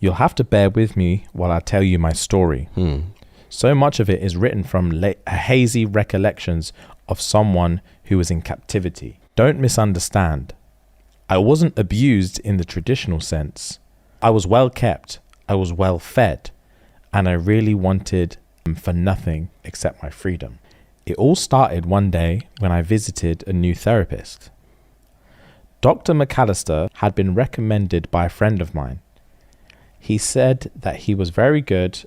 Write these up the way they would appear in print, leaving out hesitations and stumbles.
You'll have to bear with me while I tell you my story. So much of it is written from hazy recollections of someone who was in captivity. Don't misunderstand. I wasn't abused in the traditional sense. I was well kept, I was well fed, and I really wanted for nothing except my freedom. It all started one day when I visited a new therapist. Dr. McAllister had been recommended by a friend of mine. He said that he was very good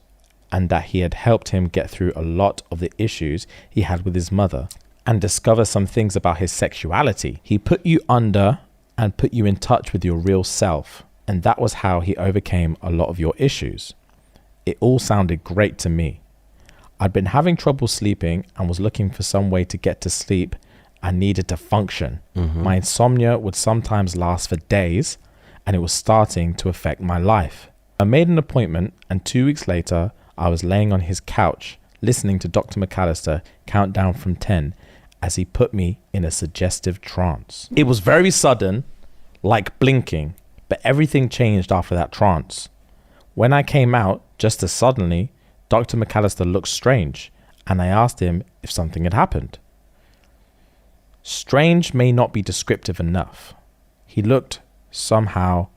and that he had helped him get through a lot of the issues he had with his mother and discover some things about his sexuality. He put you under and put you in touch with your real self, and that was how he overcame a lot of your issues. It all sounded great to me. I'd been having trouble sleeping and was looking for some way to get to sleep and needed to function. My insomnia would sometimes last for days, and it was starting to affect my life. I made an appointment, and 2 weeks later, I was laying on his couch listening to Dr. McAllister count down from 10 as he put me in a suggestive trance. It was very sudden, like blinking, but everything changed after that trance. When I came out, just as suddenly, Dr. McAllister looked strange, and I asked him if something had happened. Strange may not be descriptive enough. He looked somehow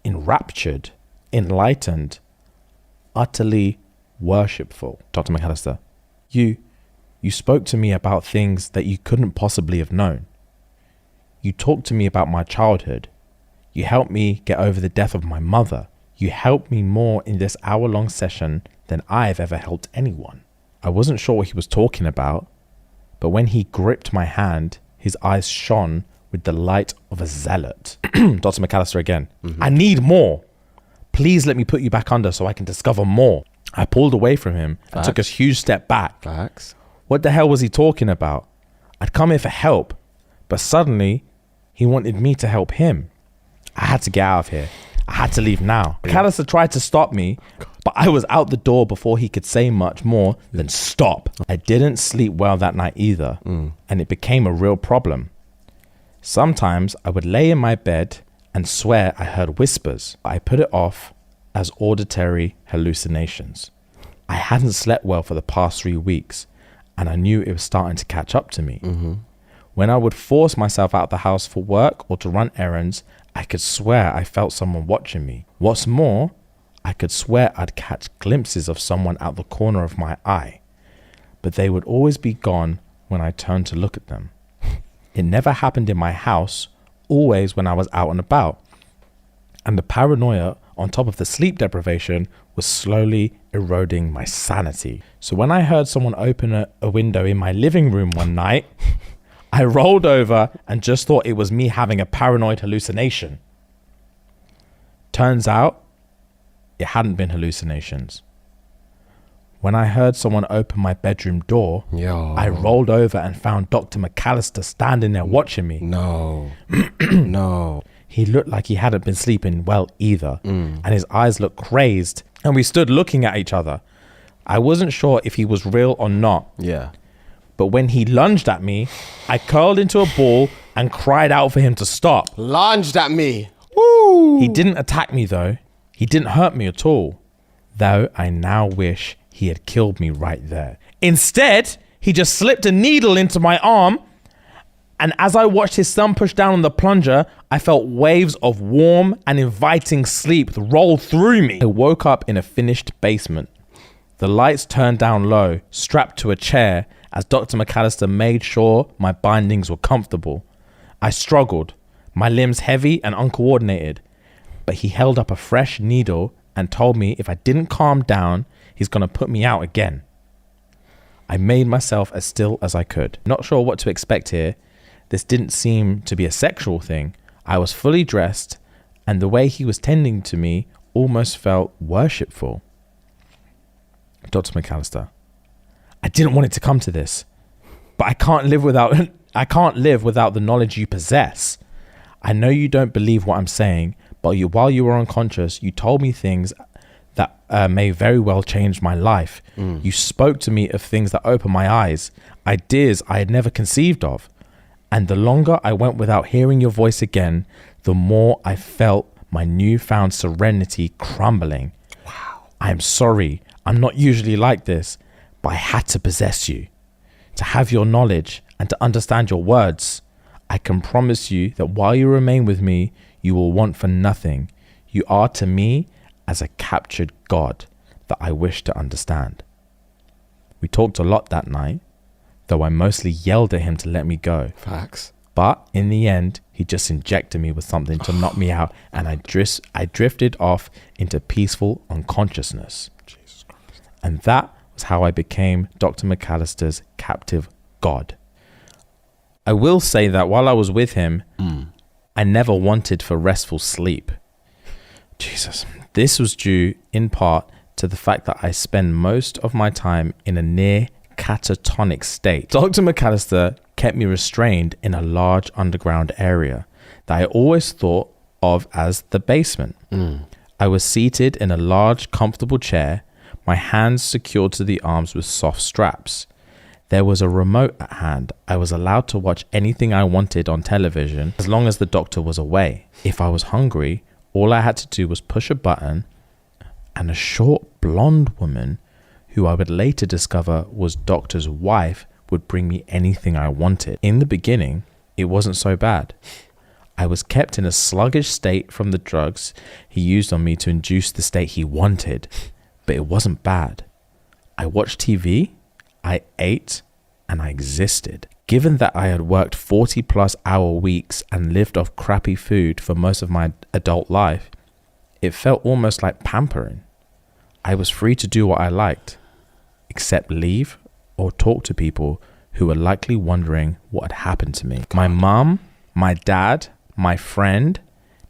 enraptured, enlightened, utterly worshipful. Dr. McAllister, you spoke to me about things that you couldn't possibly have known. You talked to me about my childhood. You helped me get over the death of my mother. You helped me more in this hour-long session than I've ever helped anyone. I wasn't sure what he was talking about, but when he gripped my hand, his eyes shone with the light of a zealot. Dr. McAllister again. I need more. Please let me put you back under so I can discover more. I pulled away from him and took a huge step back. What the hell was he talking about? I'd come here for help, but suddenly he wanted me to help him. I had to get out of here. I had to leave now. McAllister tried to stop me, but I was out the door before he could say much more than stop. I didn't sleep well that night either, and it became a real problem. Sometimes I would lay in my bed and swear I heard whispers. I put it off as auditory hallucinations. I hadn't slept well for the past 3 weeks, and I knew it was starting to catch up to me. When I would force myself out of the house for work or to run errands, I could swear I felt someone watching me. What's more, I could swear I'd catch glimpses of someone out the corner of my eye, but they would always be gone when I turned to look at them. It never happened in my house, always when I was out and about. And the paranoia on top of the sleep deprivation was slowly eroding my sanity. So when I heard someone open a window in my living room one night, I rolled over and just thought it was me having a paranoid hallucination. Turns out, it hadn't been hallucinations. When I heard someone open my bedroom door, I rolled over and found Dr. McAllister standing there watching me. No. He looked like he hadn't been sleeping well either, and his eyes looked crazed, and we stood looking at each other. I wasn't sure if he was real or not. But when he lunged at me, I curled into a ball and cried out for him to stop. Lunged at me. Woo! He didn't attack me though. He didn't hurt me at all. Though I now wish he had killed me right there. Instead, he just slipped a needle into my arm, and as I watched his thumb push down on the plunger, I felt waves of warm and inviting sleep roll through me. I woke up in a finished basement. The lights turned down low, strapped to a chair, as Dr. McAllister made sure my bindings were comfortable. I struggled, my limbs heavy and uncoordinated, but he held up a fresh needle and told me if I didn't calm down, he's gonna put me out again. I made myself as still as I could. Not sure what to expect here. This didn't seem to be a sexual thing. I was fully dressed, and the way he was tending to me almost felt worshipful. Dr. McAllister, I didn't want it to come to this, but I can't live without the knowledge you possess. I know you don't believe what I'm saying, but while you were unconscious, you told me things that may very well change my life. You spoke to me of things that opened my eyes, ideas I had never conceived of. And the longer I went without hearing your voice again, the more I felt my newfound serenity crumbling. Wow. I am sorry. I'm not usually like this, but I had to possess you, to have your knowledge and to understand your words. I can promise you that while you remain with me, you will want for nothing. You are to me as a captured god that I wish to understand. We talked a lot that night, though I mostly yelled at him to let me go. Facts. But in the end, he just injected me with something to knock me out, and I drifted off into peaceful unconsciousness. Jesus Christ. And that was how I became Dr. McAllister's captive god. I will say that while I was with him, I never wanted for restful sleep. Jesus. This was due in part to the fact that I spend most of my time in a near catatonic state. Dr. McAllister kept me restrained in a large underground area that I always thought of as the basement. I was seated in a large, comfortable chair, my hands secured to the arms with soft straps. There was a remote at hand. I was allowed to watch anything I wanted on television as long as the doctor was away. If I was hungry, all I had to do was push a button, and a short blonde woman, who I would later discover was doctor's wife, would bring me anything I wanted. In the beginning, it wasn't so bad. I was kept in a sluggish state from the drugs he used on me to induce the state he wanted, but it wasn't bad. I watched TV, I ate, and I existed. Given that I had worked 40+ hour weeks and lived off crappy food for most of my adult life, it felt almost like pampering. I was free to do what I liked, except leave or talk to people who were likely wondering what had happened to me. My mum, my dad, my friend,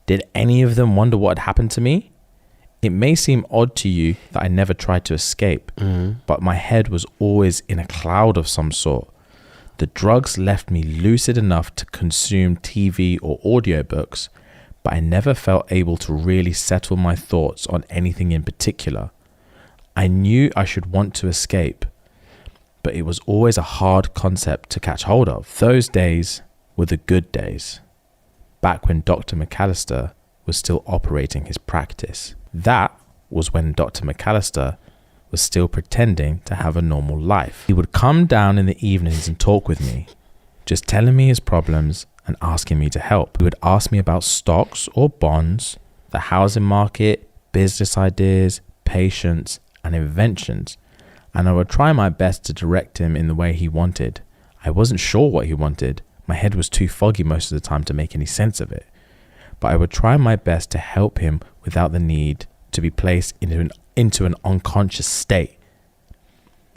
did any of them wonder what had happened to me? It may seem odd to you that I never tried to escape, but my head was always in a cloud of some sort. The drugs left me lucid enough to consume TV or audiobooks, but I never felt able to really settle my thoughts on anything in particular. I knew I should want to escape, but it was always a hard concept to catch hold of. Those days were the good days, back when Dr. McAllister was still operating his practice. That was when Dr. McAllister was still pretending to have a normal life. He would come down in the evenings and talk with me, just telling me his problems and asking me to help. He would ask me about stocks or bonds, the housing market, business ideas, patience, and inventions, and I would try my best to direct him in the way he wanted. I wasn't sure what he wanted. My head was too foggy most of the time to make any sense of it. But I would try my best to help him without the need to be placed into an unconscious state.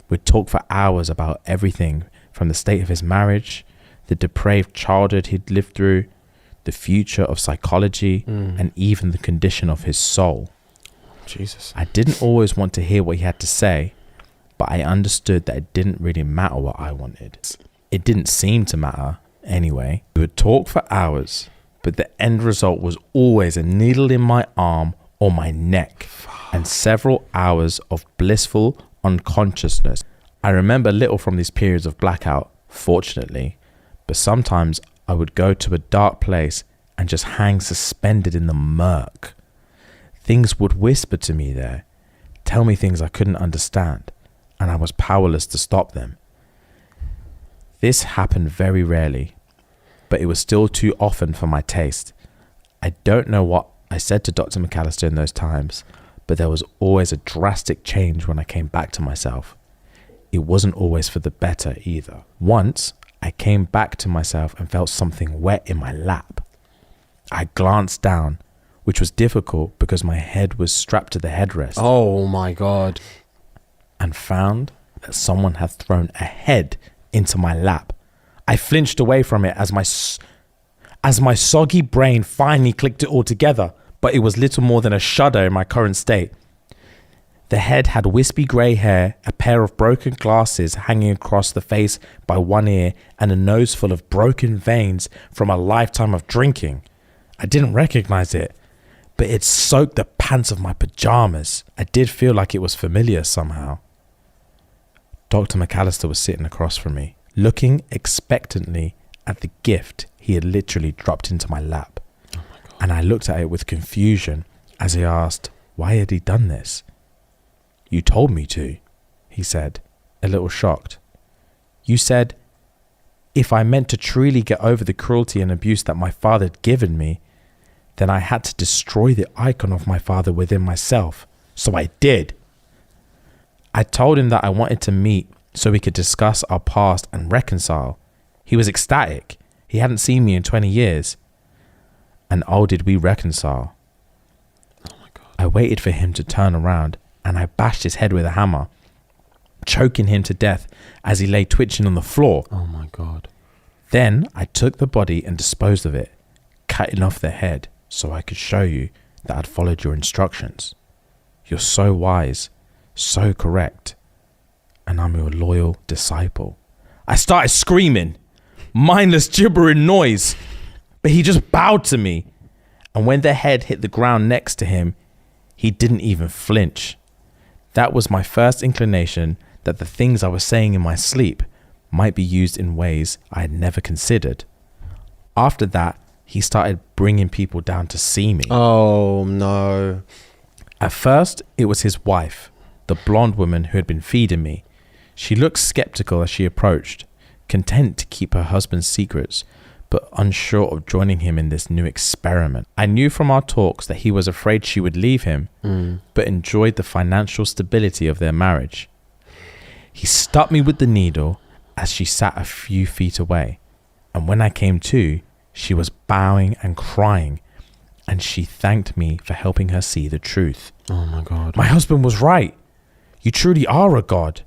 We'd talk for hours about everything from the state of his marriage, the depraved childhood he'd lived through, the future of psychology, and even the condition of his soul. Jesus. I didn't always want to hear what he had to say, but I understood that it didn't really matter what I wanted. It didn't seem to matter anyway. We would talk for hours, but the end result was always a needle in my arm or my neck and several hours of blissful unconsciousness. I remember little from these periods of blackout, fortunately, but sometimes I would go to a dark place and just hang suspended in the murk. Things would whisper to me there, tell me things I couldn't understand, and I was powerless to stop them. This happened very rarely, but it was still too often for my taste. I don't know what I said to Dr. McAllister in those times, but there was always a drastic change when I came back to myself. It wasn't always for the better either. Once, I came back to myself and felt something wet in my lap. I glanced down, which was difficult because my head was strapped to the headrest. Oh my God. And found that someone had thrown a head into my lap. I flinched away from it as my soggy brain finally clicked it all together, but it was little more than a shudder in my current state. The head had wispy grey hair, a pair of broken glasses hanging across the face by one ear, and a nose full of broken veins from a lifetime of drinking. I didn't recognize it, but it soaked the pants of my pajamas. I did feel like it was familiar somehow. Dr. McAllister was sitting across from me, looking expectantly at the gift he had literally dropped into my lap. and I looked at it with confusion as he asked why had he done this. "You told me to," he said, a little shocked. "You said if I meant to truly get over the cruelty and abuse that my father had given me, then I had to destroy the icon of my father within myself. So I did." I told him that I wanted to meet so we could discuss our past and reconcile. He was ecstatic. He hadn't seen me in 20 years. And oh, did we reconcile. Oh my God. I waited for him to turn around and I bashed his head with a hammer, choking him to death as he lay twitching on the floor. Oh my God. Then I took the body and disposed of it, cutting off the head so I could show you that I'd followed your instructions. You're so wise, so correct, and I'm your loyal disciple. I started screaming, mindless gibbering noise, but he just bowed to me, and when the head hit the ground next to him, he didn't even flinch. That was my first inclination that the things I was saying in my sleep might be used in ways I had never considered. After that, he started bringing people down to see me. Oh no. At first, it was his wife, the blonde woman who had been feeding me. She looked skeptical as she approached, content to keep her husband's secrets, but unsure of joining him in this new experiment. I knew from our talks that he was afraid she would leave him, but enjoyed the financial stability of their marriage. He stuck me with the needle as she sat a few feet away, and when I came to, she was bowing and crying, and she thanked me for helping her see the truth. Oh my God. My husband was right. You truly are a god.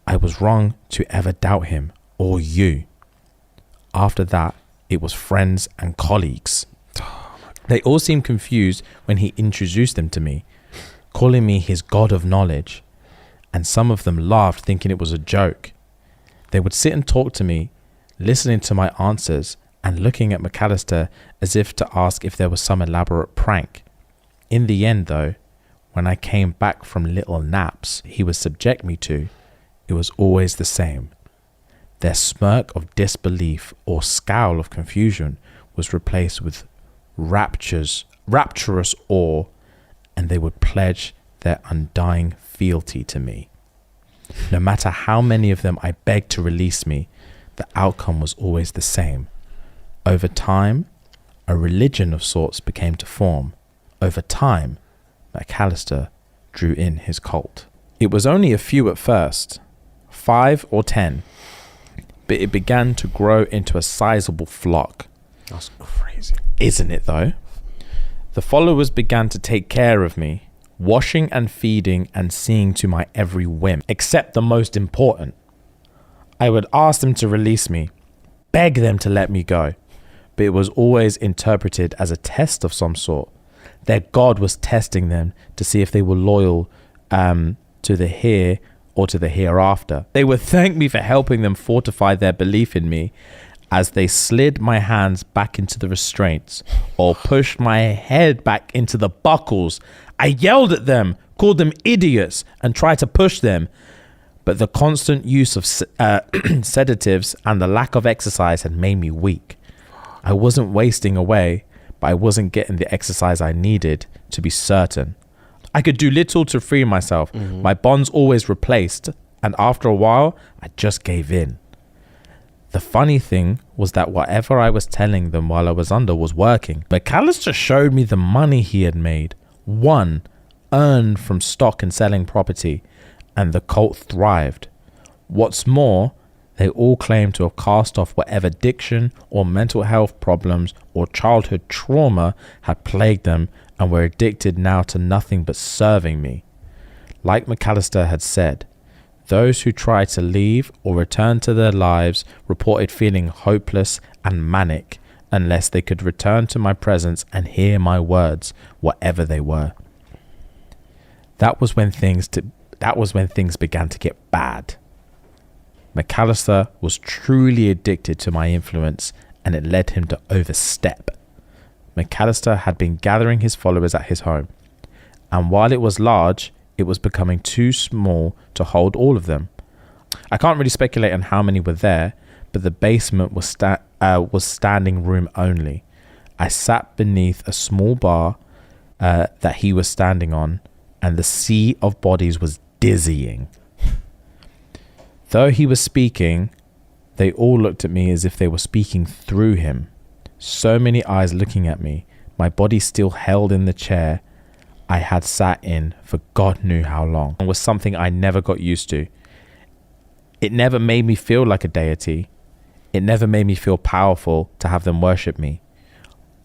I was wrong to ever doubt him or you. After that, it was friends and colleagues. They all seemed confused when he introduced them to me, calling me his god of knowledge, and some of them laughed thinking it was a joke. They would sit and talk to me, listening to my answers and looking at McAllister as if to ask if there was some elaborate prank. In the end, though, when I came back from little naps he would subject me to, it was always the same. Their smirk of disbelief or scowl of confusion was replaced with rapturous awe, and they would pledge their undying fealty to me. No matter how many of them I begged to release me, the outcome was always the same. Over time, a religion of sorts became to form. Over time, McAllister drew in his cult. It was only a few at first, 5 or 10, but it began to grow into a sizable flock. That's crazy. Isn't it though? The followers began to take care of me, washing and feeding and seeing to my every whim, except the most important. I would ask them to release me, beg them to let me go, but it was always interpreted as a test of some sort. Their God was testing them to see if they were loyal to the here or to the hereafter. They would thank me for helping them fortify their belief in me as they slid my hands back into the restraints or pushed my head back into the buckles. I yelled at them, called them idiots, and tried to push them. But the constant use of sedatives and the lack of exercise had made me weak. I wasn't wasting away, but I wasn't getting the exercise I needed to be certain. I could do little to free myself. My bonds always replaced, and after a while, I just gave in. The funny thing was that whatever I was telling them while I was under was working. McAllister showed me the money he had made. One, earned from stock and selling property, and the cult thrived. What's more, they all claimed to have cast off whatever addiction or mental health problems or childhood trauma had plagued them and were addicted now to nothing but serving me. Like McAllister had said, those who tried to leave or return to their lives reported feeling hopeless and manic unless they could return to my presence and hear my words, whatever they were. That was when things began to get bad. McAllister was truly addicted to my influence, and it led him to overstep. McAllister had been gathering his followers at his home, and while it was large, it was becoming too small to hold all of them. I can't really speculate on how many were there, but the basement was standing room only, I sat beneath a small bar that he was standing on, and the sea of bodies was dizzying. Though he was speaking, they all looked at me as if they were speaking through him. So many eyes looking at me, my body still held in the chair I had sat in for God knew how long. It was something I never got used to. It never made me feel like a deity. It never made me feel powerful to have them worship me.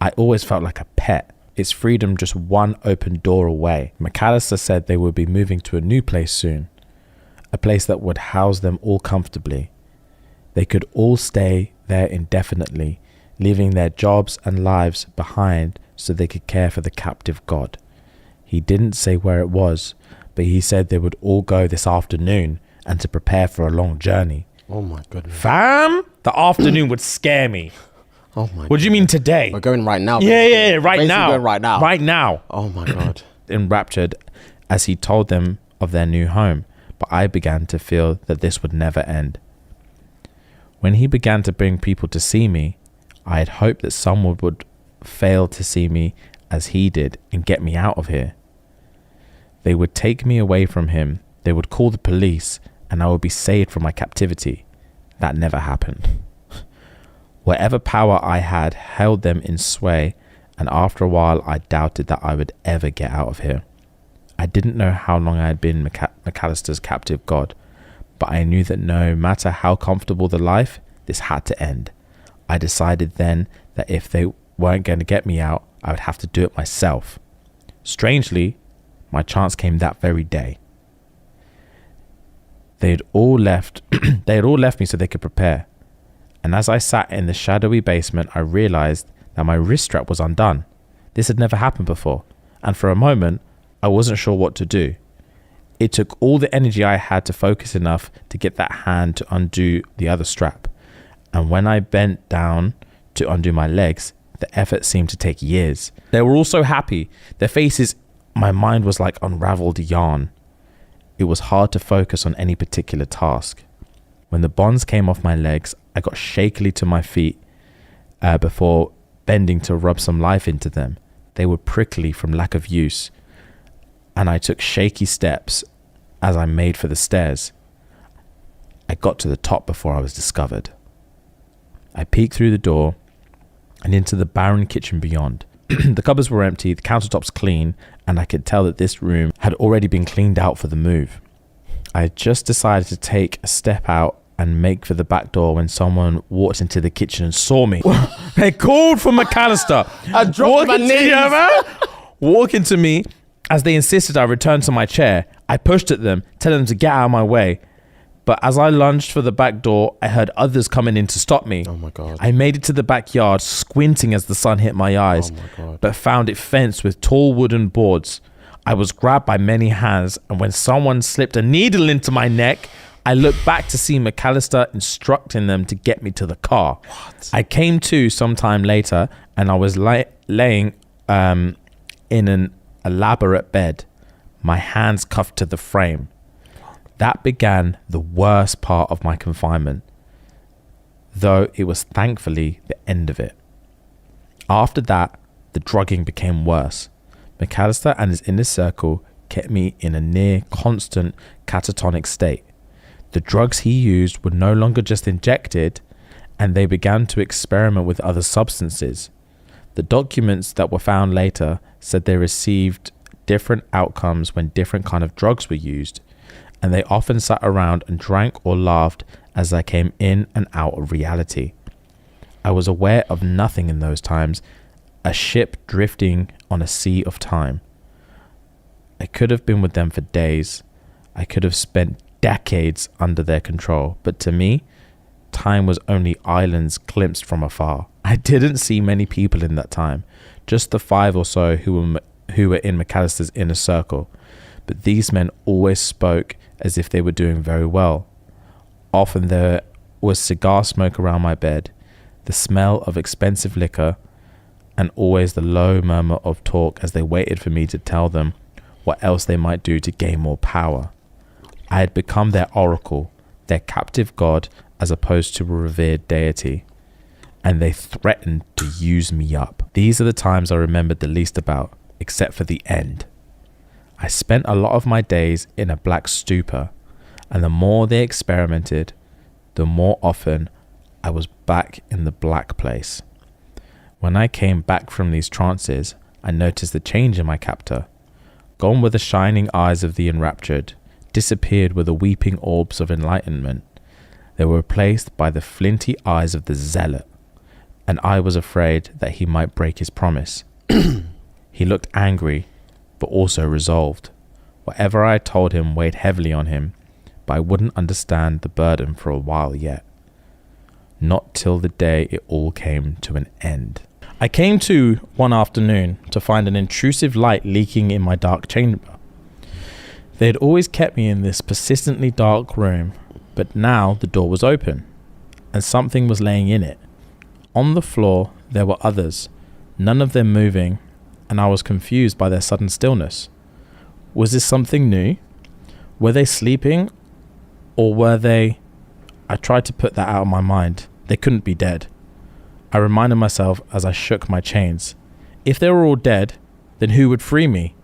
I always felt like a pet. Its freedom just one open door away. McAllister said they would be moving to a new place soon. A place that would house them all comfortably. They could all stay there indefinitely, leaving their jobs and lives behind so they could care for the captive god. He didn't say where it was, but he said they would all go this afternoon and to prepare for a long journey. Oh my goodness. Fam, the afternoon would scare me. Oh my. What do you mean today? We're going right now. Yeah, right Basically now. Going right now. Right now. Oh my God. Enraptured as he told them of their new home, but I began to feel that this would never end. When he began to bring people to see me, I had hoped that someone would fail to see me as he did and get me out of here. They would take me away from him, they would call the police, and I would be saved from my captivity. That never happened. Whatever power I had held them in sway, and after a while I doubted that I would ever get out of here. I didn't know how long I had been McAllister's captive god, but I knew that no matter how comfortable the life, this had to end. I decided then that if they weren't going to get me out, I would have to do it myself. Strangely, my chance came that very day. They had all left me so they could prepare. And as I sat in the shadowy basement, I realized that my wrist strap was undone. This had never happened before, and for a moment, I wasn't sure what to do. It took all the energy I had to focus enough to get that hand to undo the other strap. And when I bent down to undo my legs, the effort seemed to take years. They were all so happy. Their faces, my mind was like unraveled yarn. It was hard to focus on any particular task. When the bonds came off my legs, I got shakily to my feet before bending to rub some life into them. They were prickly from lack of use, and I took shaky steps as I made for the stairs. I got to the top before I was discovered. I peeked through the door and into the barren kitchen beyond. The cupboards were empty, the countertops clean, and I could tell that this room had already been cleaned out for the move. I had just decided to take a step out and make for the back door when someone walked into the kitchen and saw me. They called for McAllister. I dropped my knees. Walking to me, as they insisted I return to my chair. I pushed at them, telling them to get out of my way. But as I lunged for the back door, I heard others coming in to stop me. Oh my God. I made it to the backyard, squinting as the sun hit my eyes, Oh my God. but found it fenced with tall wooden boards. I was grabbed by many hands, and when someone slipped a needle into my neck, I looked back to see McAllister instructing them to get me to the car. What? I came to sometime later, and I was laying in an elaborate bed, my hands cuffed to the frame. That began the worst part of my confinement, though it was thankfully the end of it. After that, the drugging became worse. McAllister and his inner circle kept me in a near constant catatonic state. The drugs he used were no longer just injected, and they began to experiment with other substances. The documents that were found later said they received different outcomes when different kind of drugs were used, and they often sat around and drank or laughed as I came in and out of reality. I was aware of nothing in those times, a ship drifting on a sea of time. I could have been with them for days. I could have spent decades under their control, but to me, time was only islands glimpsed from afar. I didn't see many people in that time, just the 5 or so who were in McAllister's inner circle, but these men always spoke as if they were doing very well. Often there was cigar smoke around my bed, the smell of expensive liquor, and always the low murmur of talk as they waited for me to tell them what else they might do to gain more power. I had become their oracle, their captive god, as opposed to a revered deity. and they threatened to use me up. These are the times I remembered the least about, except for the end. I spent a lot of my days in a black stupor, and the more they experimented, the more often I was back in the black place. When I came back from these trances, I noticed the change in my captor. Gone were the shining eyes of the enraptured, disappeared were the weeping orbs of enlightenment. They were replaced by the flinty eyes of the zealot, and I was afraid that he might break his promise. He looked angry, but also resolved. Whatever I told him weighed heavily on him, but I wouldn't understand the burden for a while yet. Not till the day it all came to an end. I came to one afternoon to find an intrusive light leaking in my dark chamber. They had always kept me in this persistently dark room, but now the door was open, and something was laying in it. On the floor there were others, none of them moving, and I was confused by their sudden stillness. Was this something new? Were they sleeping, or were they... I tried to put that out of my mind. They couldn't be dead. I reminded myself as I shook my chains. If they were all dead, then who would free me?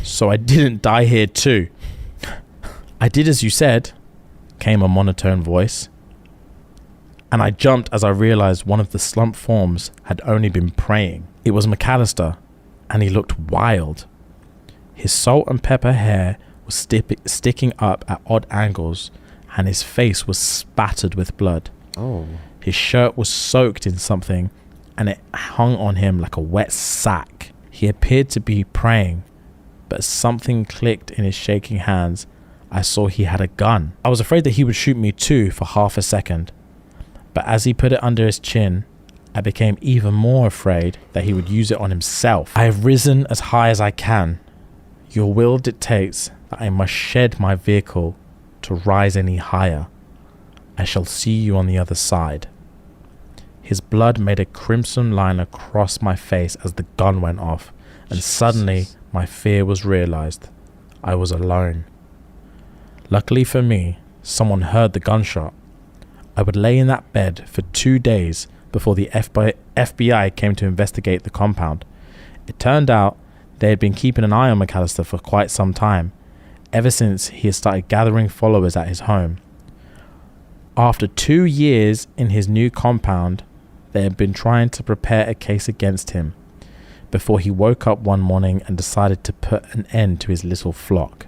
So I didn't die here too. I did as you said, came a monotone voice. And I jumped as I realized one of the slumped forms had only been praying. It was McAllister, and he looked wild. His salt and pepper hair was sticking up at odd angles, and his face was spattered with blood. Oh. His shirt was soaked in something, and it hung on him like a wet sack. He appeared to be praying, but as something clicked in his shaking hands, I saw he had a gun. I was afraid that he would shoot me too for half a second, but as he put it under his chin, I became even more afraid that he would use it on himself. I have risen as high as I can. Your will dictates that I must shed my vehicle to rise any higher. I shall see you on the other side. His blood made a crimson line across my face as the gun went off, and suddenly my fear was realized. I was alone. Luckily for me, someone heard the gunshot. I would lay in that bed for 2 days before the FBI came to investigate the compound. It turned out they had been keeping an eye on McAllister for quite some time, ever since he had started gathering followers at his home. After 2 years in his new compound, they had been trying to prepare a case against him before he woke up one morning and decided to put an end to his little flock.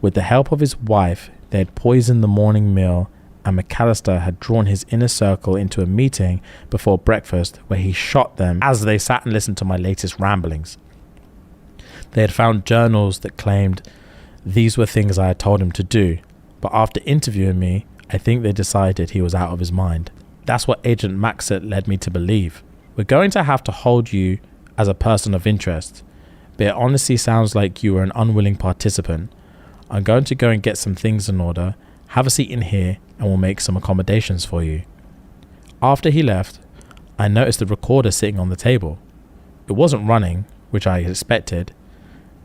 With the help of his wife, they had poisoned the morning meal, and McAllister had drawn his inner circle into a meeting before breakfast where he shot them as they sat and listened to my latest ramblings. They had found journals that claimed these were things I had told him to do, but after interviewing me, I think they decided he was out of his mind. That's what Agent Maxit led me to believe. We're going to have to hold you as a person of interest, but it honestly sounds like you were an unwilling participant. I'm going to go and get some things in order, have a seat in here, and we'll make some accommodations for you. After he left, I noticed the recorder sitting on the table. It wasn't running, which I expected,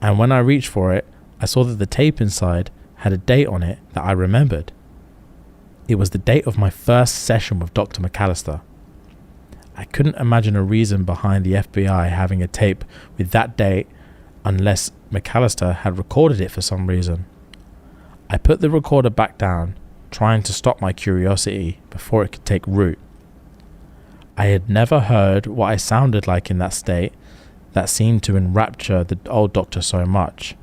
and when I reached for it, I saw that the tape inside had a date on it that I remembered. It was the date of my first session with Dr. McAllister. I couldn't imagine a reason behind the FBI having a tape with that date unless McAllister had recorded it for some reason. I put the recorder back down, trying to stop my curiosity before it could take root. I had never heard what I sounded like in that state that seemed to enrapture the old doctor so much.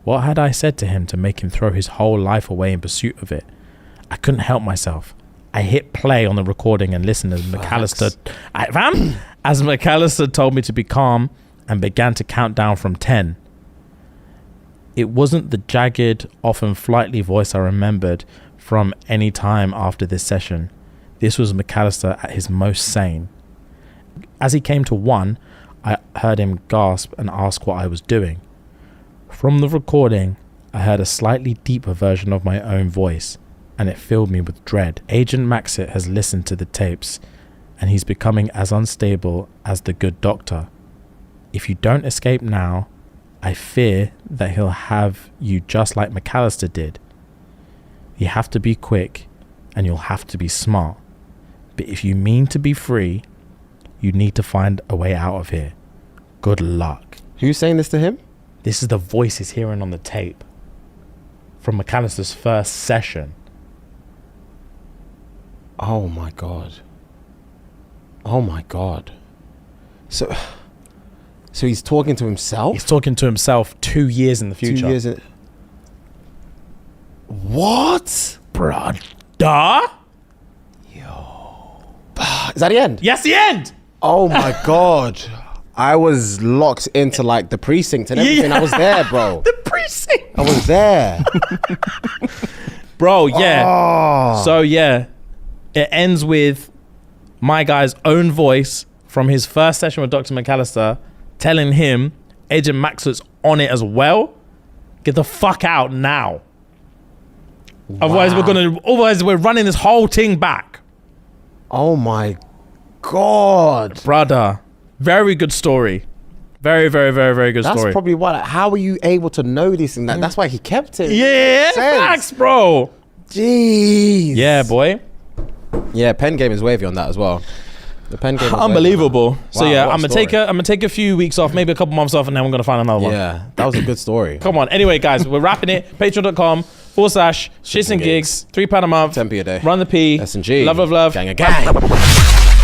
What had I said to him to make him throw his whole life away in pursuit of it? I couldn't help myself. I hit play on the recording and listened as McAllister told me to be calm and began to count down from 10. It wasn't the jagged, often flightly voice I remembered from any time after this session. This was McAllister at his most sane. As he came to 1, I heard him gasp and ask what I was doing. From the recording, I heard a slightly deeper version of my own voice, and it filled me with dread. Agent Maxit has listened to the tapes, and he's becoming as unstable as the good doctor. If you don't escape now, I fear that he'll have you just like McAllister did. You have to be quick, and you'll have to be smart. But if you mean to be free, you need to find a way out of here. Good luck. Who's saying this to him? This is the voice he's hearing on the tape from McAllister's first session. Oh my God. Oh my God. So he's talking to himself? He's talking to himself 2 years in the future. 2 years in... What? Brother? Is that the end? Yes, the end! Oh my God. I was locked into like the precinct and everything. Yeah. I was there, bro. The precinct! I was there. Bro, yeah. Oh. So, yeah. It ends with my guy's own voice from his first session with Dr. McAllister telling him Agent Maxwell's on it as well. Get the fuck out now. Wow. Otherwise we're running this whole thing back. Oh my God. Brother. Very good story. Very, very, very, very good That's story. probably why. Like, how were you able to know this and that? That's why he kept it. Yeah, Makes sense. facts, bro. Jeez. Yeah, boy. Yeah, pen game is wavy on that as well. The pen game is wavy on Unbelievable. that. So Wow, yeah, what a I'm gonna take a few weeks off, maybe a couple months off, and then we're gonna find another one. Yeah, that was a good story. Come on. Anyway, guys, we're wrapping it. Patreon.com/shxtsngigs. £3 a month. 10p a day. Run the P. S&G. Love, love, love. Gang, gang.